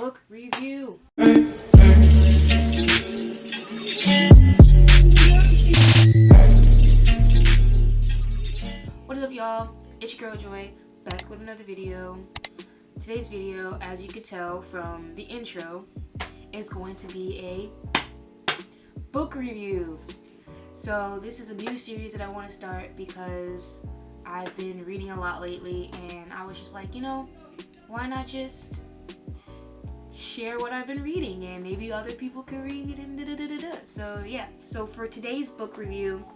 book review. What is up, y'all? It's your girl Joy, back with another video. Today's video, as you could tell from the intro, is going to be a book review. So this is a new series that I want to start because I've been reading a lot lately, and I was just like, why not just share what I've been reading, and maybe other people could read, and da-da-da-da-da. So yeah, so for today's book review,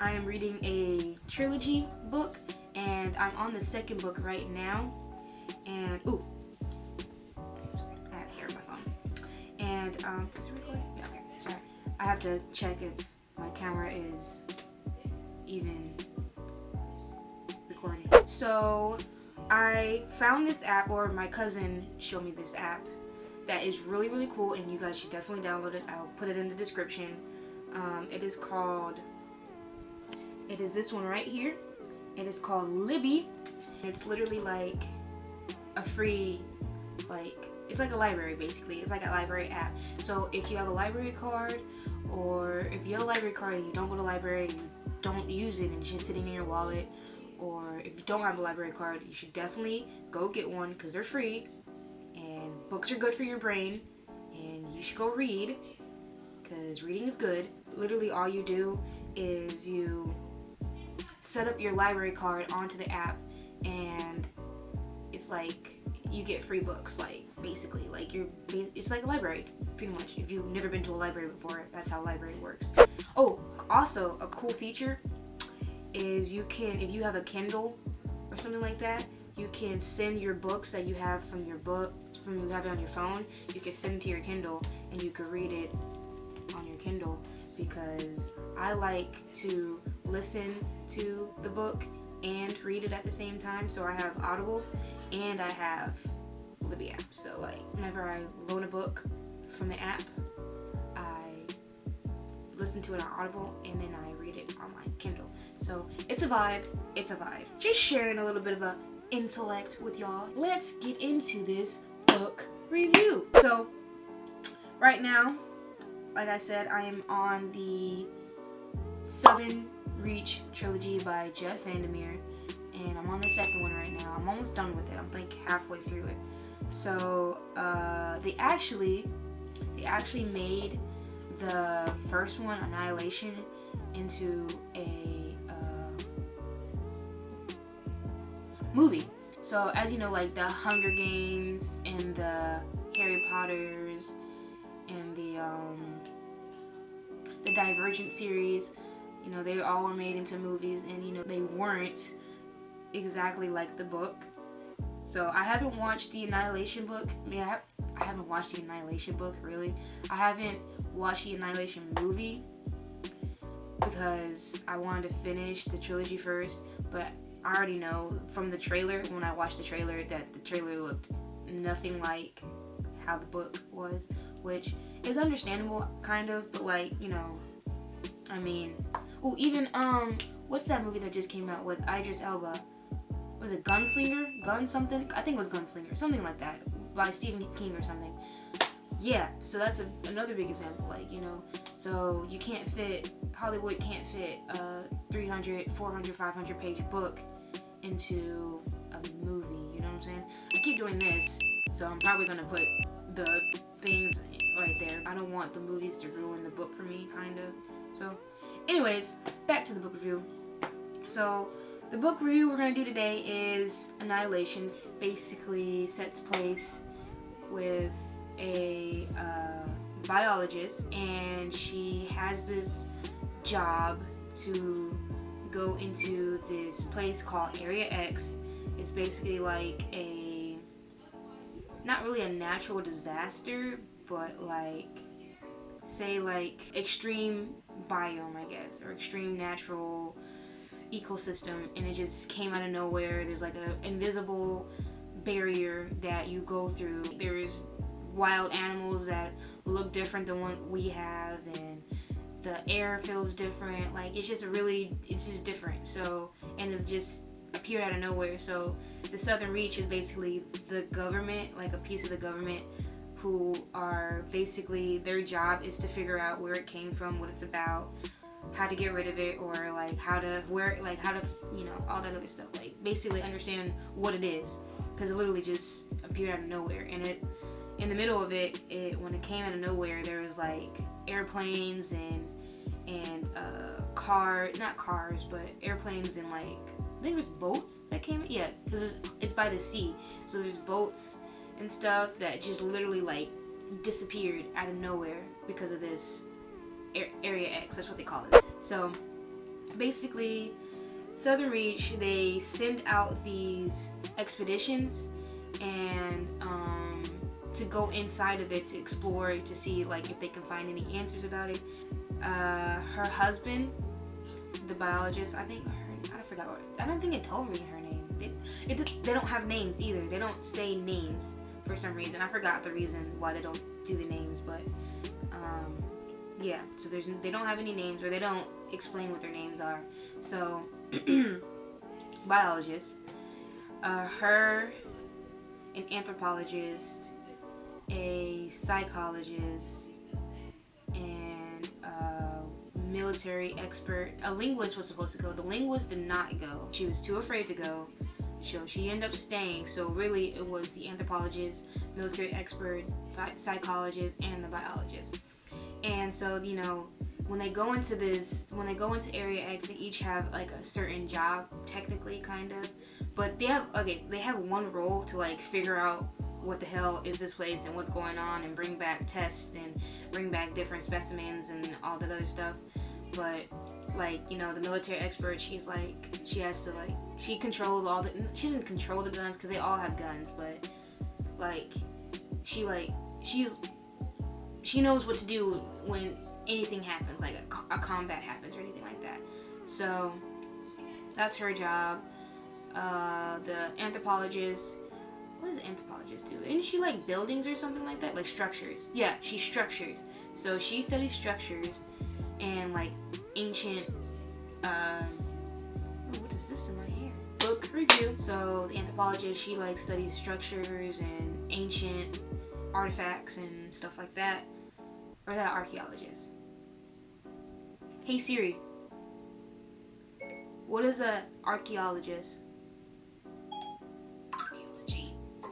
I am reading a trilogy book, and I'm on the second book right now. And I had hair on my phone. And is it recording? Yeah, okay, sorry. I have to check if my camera is even recording. So I found this app, or my cousin showed me this app that is really, really cool, and you guys should definitely download it. I'll put it in the description. It is this one right here. It is called Libby. It's literally like a free, it's like a library basically. It's like a library app. So if you have a library card, or if you have a library card and you don't go to the library, you don't use it and it's just sitting in your wallet, or if you don't have a library card, you should definitely go get one because they're free, and books are good for your brain, and you should go read because reading is good. Literally all you do is you set up your library card onto the app, and it's like you get free books, basically it's like a library pretty much. If you've never been to a library before, that's how a library works. Oh, also a cool feature is you can, if you have a Kindle or something like that, you can send your books that you have from you have it on your phone, you can send it to your Kindle and you can read it on your Kindle, because I like to listen to the book and read it at the same time. So I have Audible and I have Libby app. So whenever I loan a book from the app, I listen to it on Audible and then I read it on my Kindle. So it's a vibe. Just sharing a little bit of a intellect with y'all. Let's get into this book review. So right now, like I said, I am on the Southern Reach trilogy by Jeff Vandermeer, and I'm on the second one right now. I'm almost done with it. I'm halfway through it. So they actually made the first one, Annihilation, into a movie. So as you know, the Hunger Games and the Harry Potters and the Divergent series, they all were made into movies, and they weren't exactly like the book. So I haven't watched the Annihilation book. I haven't watched the Annihilation book, really. I haven't watched the Annihilation movie because I wanted to finish the trilogy first, but I already know from the trailer, when I watched the trailer, that the trailer looked nothing like how the book was, which is understandable, kind of, but even what's that movie that just came out with Idris Elba? Was it Gunslinger? I think it was Gunslinger, something like that, by Stephen King or something. Yeah, so that's another big example, so Hollywood can't fit a 300, 400, 500 page book into a movie, you know what I'm saying? I keep doing this, so I'm probably gonna put the things right there. I don't want the movies to ruin the book for me, kind of. So anyways, back to the book review. So the book review we're going to do today is Annihilation. Basically sets place with a biologist, and she has this job to go into this place called Area X. It's basically not really a natural disaster, but extreme biome, I guess, or extreme natural ecosystem, and it just came out of nowhere. There's an invisible barrier that you go through. There's wild animals that look different than what we have, and the air feels different. It's just different. So, and it just appeared out of nowhere. So the Southern Reach is basically the government, like a piece of the government, who are basically, their job is to figure out where it came from, what it's about, how to get rid of it, or like how to you know, all that other stuff, like basically understand what it is, because it literally just appeared out of nowhere. And it, in the middle of it, when it came out of nowhere, there was like airplanes and not cars, but airplanes, and like I think there's boats that came, yeah, because it's by the sea, so there's boats and stuff that just literally like disappeared out of nowhere because of this Area X, that's what they call it. So basically, Southern Reach, they send out these expeditions and to go inside of it, to explore, to see like if they can find any answers about it. Her husband, the biologist, I don't think it told me her name. They don't have names either. They don't say names for some reason. I forgot the reason why they don't do the names, but yeah. So they don't have any names, or they don't explain what their names are. So biologist, her, an anthropologist, a psychologist, and a military expert. A linguist was supposed to go. The linguist did not go. She was too afraid to go. So she ended up staying. So really it was the anthropologist, military expert, psychologist, and the biologist. And so, you know, when they go into Area X, they each have like a certain job, technically, kind of. But they have one role to like figure out what the hell is this place and what's going on, and bring back tests and bring back different specimens and all that other stuff. But like, you know, the military expert, she controls she doesn't control the guns because they all have guns, but like she knows what to do when anything happens, like a combat happens or anything like that. So that's her job. The anthropologist, what does an anthropologist do? Isn't she like buildings or something like that? Like structures. Yeah, she structures. So she studies structures and like ancient, what is this in my hair? Book review. So the anthropologist, she like studies structures and ancient artifacts and stuff like that. Or is that an archaeologist? Hey Siri, what is an archaeologist?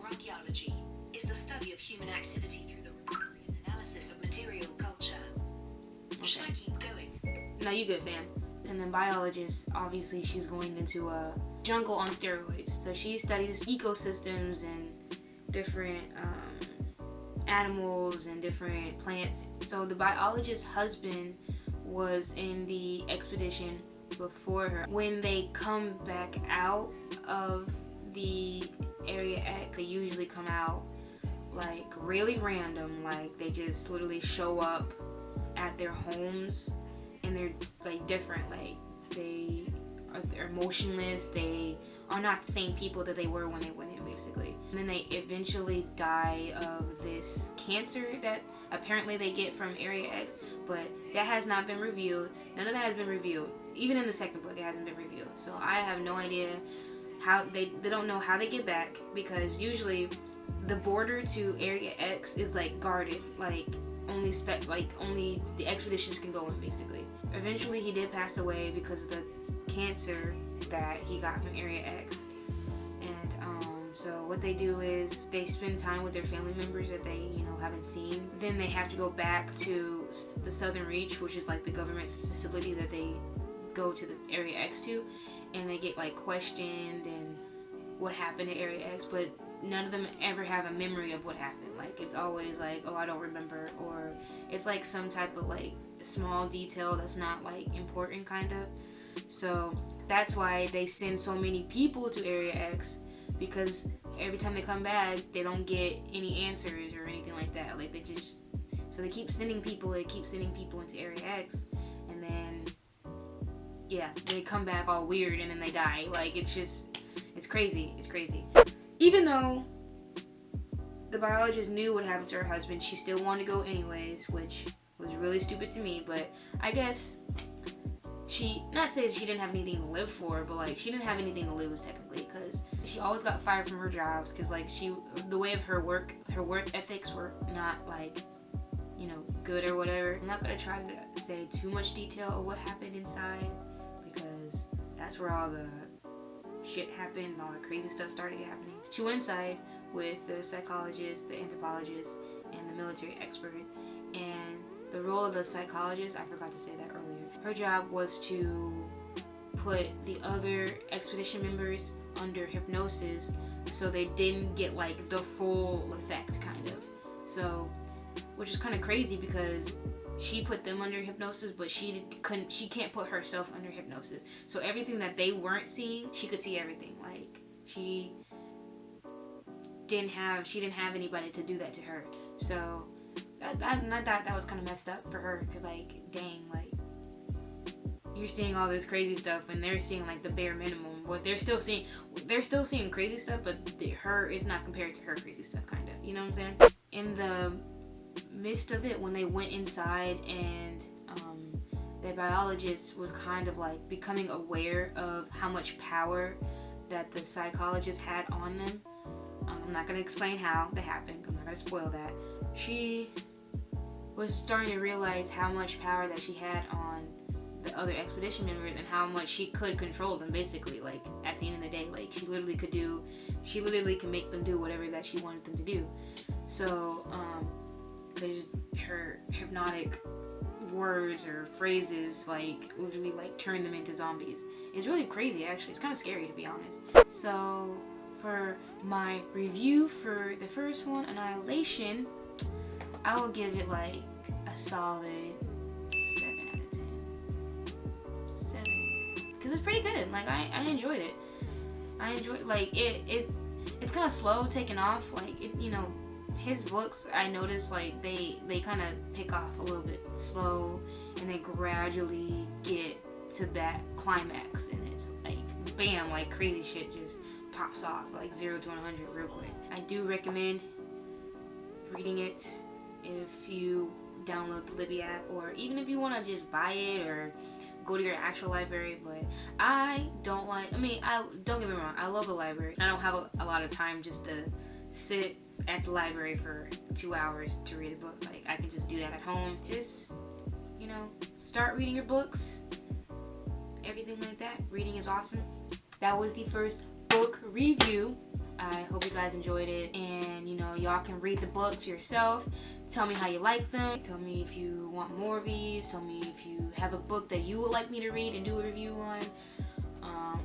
Archaeology is the study of human activity through the recovery and analysis of material culture. Okay. Should I keep going? No, you good, fam. And then biologist, obviously she's going into a jungle on steroids. So she studies ecosystems and different animals and different plants. So the biologist's husband was in the expedition before her. When they come back out of the Area X, they usually come out like really random, like they just literally show up at their homes and they're like different, like they're motionless, they are not the same people that they were when they went in, basically. And then they eventually die of this cancer that apparently they get from Area X, but that has not been revealed. None of that has been revealed. Even in the second book, it hasn't been revealed. So I have no idea how they don't know how they get back, because usually the border to Area X is like guarded, like only the expeditions can go in, basically. Eventually he did pass away because of the cancer that he got from Area X. And so what they do is they spend time with their family members that they, you know, haven't seen. Then they have to go back to the Southern Reach, which is like the government's facility that they go to the Area X to, and they get like questioned and what happened at Area X, but none of them ever have a memory of what happened. Like it's always like, oh, I don't remember, or it's like some type of like small detail that's not like important, kind of. So that's why they send so many people to Area X, because every time they come back they don't get any answers or anything like that. Like they keep sending people into Area X, and then yeah, they come back all weird and then they die. Like it's crazy. Even though the biologist knew what happened to her husband, she still wanted to go anyways, which was really stupid to me, but I guess not say she didn't have anything to live for, but like she didn't have anything to lose technically, because she always got fired from her jobs because like the way of her work ethics were not like, you know, good or whatever. I'm not gonna try to say too much detail of what happened inside, because that's where all the shit happened and all the crazy stuff started happening. She went inside with the psychologist, the anthropologist, and the military expert, and the role of the psychologist, I forgot to say that earlier, her job was to put the other expedition members under hypnosis so they didn't get like the full effect, kind of. So, which is kind of crazy because she put them under hypnosis, but she can't put herself under hypnosis. So everything that they weren't seeing, she could see everything. Like she didn't have anybody to do that to her. So I thought that was kind of messed up for her, because like, dang, like you're seeing all this crazy stuff and they're seeing like the bare minimum. What they're still seeing crazy stuff, but her is not compared to her crazy stuff, kind of. You know what I'm saying? In the midst of it, when they went inside and the biologist was kind of like becoming aware of how much power that the psychologist had on them. I'm not going to explain how that happened. I'm not going to spoil that. She was starting to realize how much power that she had on the other expedition members and how much she could control them, basically. Like, at the end of the day, like, she literally could make them do whatever that she wanted them to do. So, because her hypnotic words or phrases, like, literally, like, turn them into zombies. It's really crazy, actually. It's kind of scary, to be honest. So, for my review for the first one, Annihilation, I will give it like a solid 7 out of 10. 7. Because it's pretty good. Like, I enjoyed it. Like, it's kind of slow taking off. Like, you know, his books, I noticed, like, they kind of pick off a little bit slow, and they gradually get to that climax, and it's like, bam, like crazy shit just pops off, like 0 to 100 real quick. I do recommend reading it if you download the Libby app, or even if you want to just buy it or go to your actual library. But don't get me wrong, I love the library. I don't have a lot of time just to sit at the library for 2 hours to read a book. Like, I can just do that at home. Just, you know, start reading your books, everything like that. Reading is awesome. That was the first book review. I hope you guys enjoyed it, and you know, y'all can read the books yourself. Tell me how you like them. Tell me if you want more of these. Tell me if you have a book that you would like me to read and do a review on.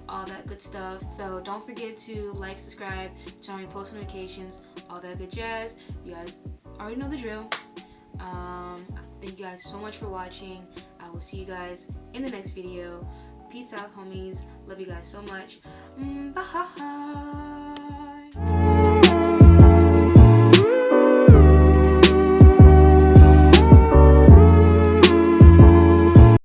All that good stuff. So don't forget to like, subscribe, turn on your post notifications, all that good jazz. You guys already know the drill. Thank you guys so much for watching. I will see you guys in the next video. Peace out, homies. Love you guys so much. Bye.